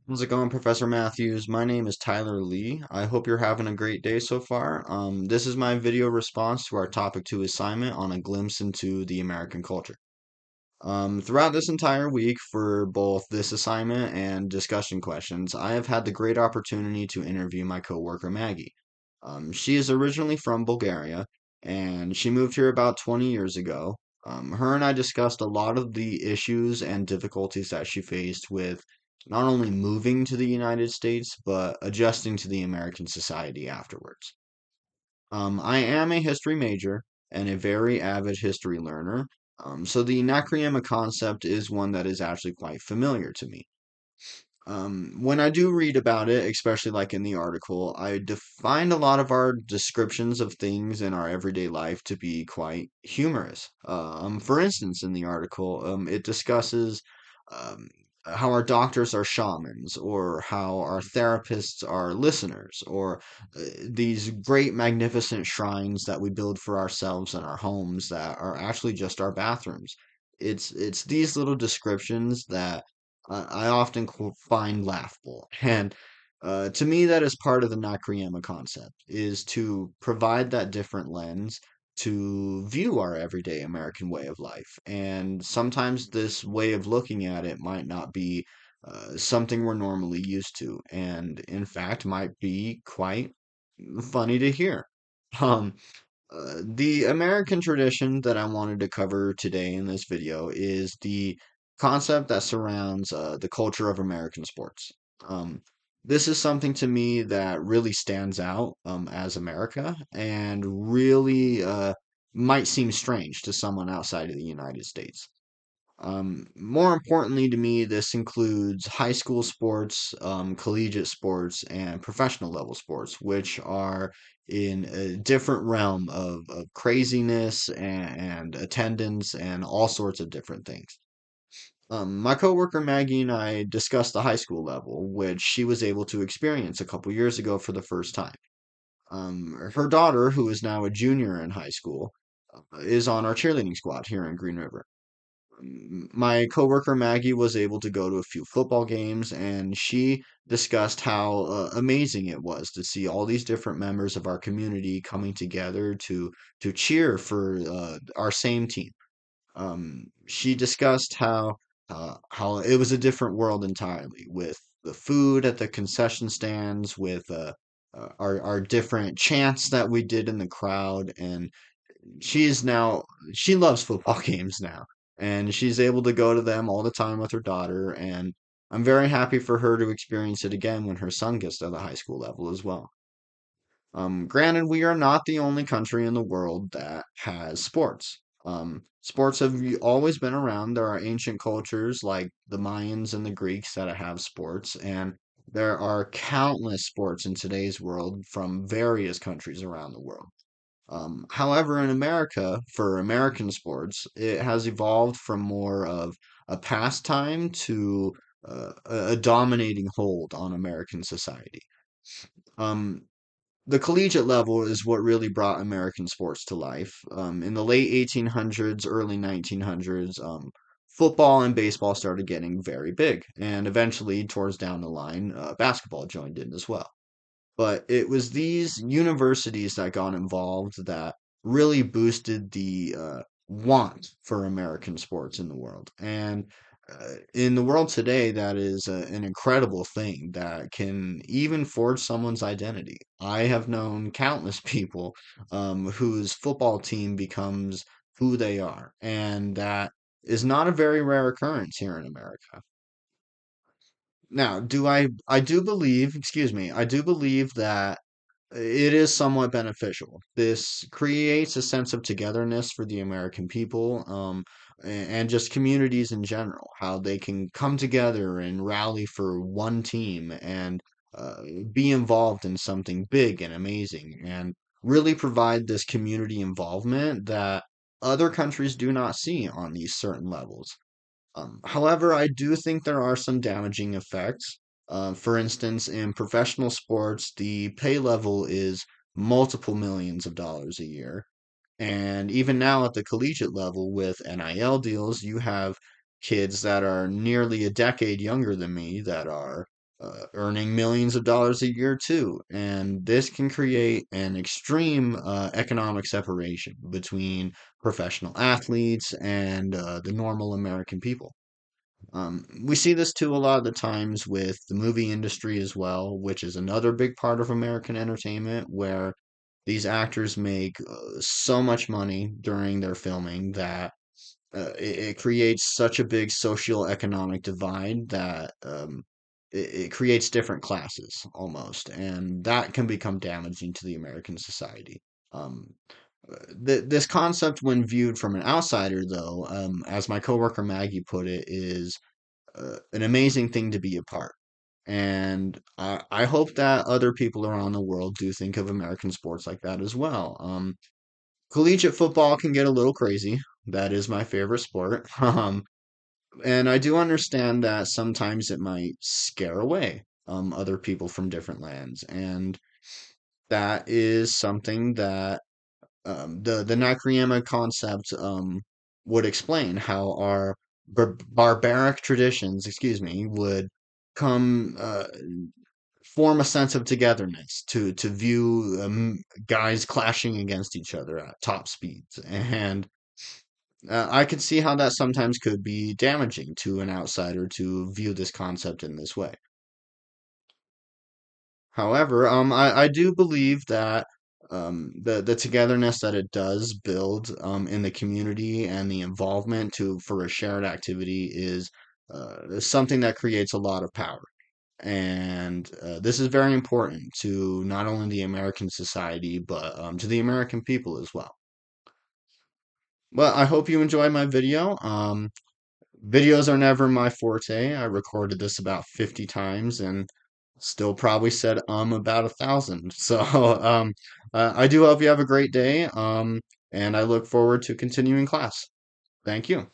How's it going, Professor Matthews? My name is Tyler Lee. I hope you're having a great day so far. This is my video response to our topic two assignment on a glimpse into the American culture. Throughout this entire week, for both this assignment and discussion questions, I have had the great opportunity to interview my coworker Maggie. She is originally from Bulgaria, and she moved here about 20 years ago. Her and I discussed a lot of the issues and difficulties that she faced with not only moving to the United States, but adjusting to the American society afterwards. I am a history major and a very avid history learner, so the Nakayama concept is one that is actually quite familiar to me. When I do read about it, especially like in the article, I find a lot of our descriptions of things in our everyday life to be quite humorous. For instance, in the article, it discusses um, how our doctors are shamans, or how our therapists are listeners, or these great, magnificent shrines that we build for ourselves in our homes that are actually just our bathrooms. It's these little descriptions that I often find laughable. And to me, that is part of the Nakriyama concept, is to provide that different lens to view our everyday American way of life. And sometimes this way of looking at it might not be something we're normally used to, and in fact, might be quite funny to hear. Um, the American tradition that I wanted to cover today in this video is the concept that surrounds the culture of American sports. Um, this is something to me that really stands out as America, and really might seem strange to someone outside of the United States. More importantly to me, this includes high school sports, collegiate sports, and professional level sports, which are in a different realm of craziness and attendance and all sorts of different things. My coworker Maggie and I discussed the high school level, which she was able to experience a couple years ago for the first time. Her daughter, who is now a junior in high school, is on our cheerleading squad here in Green River. My coworker Maggie was able to go to a few football games, and she discussed how amazing it was to see all these different members of our community coming together to cheer for our same team. She discussed how it was a different world entirely, with the food at the concession stands, with our different chants that we did in the crowd, and she's now she loves football games now, and she's able to go to them all the time with her daughter, and I'm very happy for her to experience it again when her son gets to the high school level as well. Granted, we are not the only country in the world that has sports. Sports have always been around. There are ancient cultures like the Mayans and the Greeks that have sports, and there are countless sports in today's world from various countries around the world. However, in America, for American sports, it has evolved from more of a pastime to a dominating hold on American society. Um, the collegiate level is what really brought American sports to life. In the late 1800s, early 1900s, football and baseball started getting very big, and eventually, towards down the line, basketball joined in as well. But it was these universities that got involved that really boosted the want for American sports in the world. And in the world today, that is an incredible thing that can even forge someone's identity. I have known countless people whose football team becomes who they are, and that is not a very rare occurrence here in America. Now, I do believe, excuse me, I do believe that it is somewhat beneficial. This creates a sense of togetherness for the American people, and just communities in general, how they can come together and rally for one team and uh, be involved in something big and amazing, and really provide this community involvement that other countries do not see on these certain levels. However, I do think there are some damaging effects. For instance, in professional sports, the pay level is multiple millions of dollars a year. And even now at the collegiate level with NIL deals, you have kids that are nearly a decade younger than me that are earning millions of dollars a year too. And this can create an extreme economic separation between professional athletes and the normal American people. We see this too a lot of the times with the movie industry as well, which is another big part of American entertainment, where these actors make so much money during their filming that it creates such a big socio-economic divide that it creates different classes almost, and that can become damaging to the American society. Um, this concept, when viewed from an outsider, though, as my coworker Maggie put it, is an amazing thing to be a part. And I hope that other people around the world do think of American sports like that as well. Collegiate football can get a little crazy. That is my favorite sport. And I do understand that sometimes it might scare away other people from different lands. And that is something that the Nakriyama concept would explain how our barbaric traditions, excuse me, would come form a sense of togetherness to view guys clashing against each other at top speeds. And I could see how that sometimes could be damaging to an outsider to view this concept in this way. However, I do believe that the togetherness that it does build in the community and the involvement to for a shared activity is something that creates a lot of power. And this is very important to not only the American society, but to the American people as well. Well, I hope you enjoyed my video. Videos are never my forte. I recorded this about 50 times and still probably said about 1,000. So I do hope you have a great day. And I look forward to continuing class. Thank you.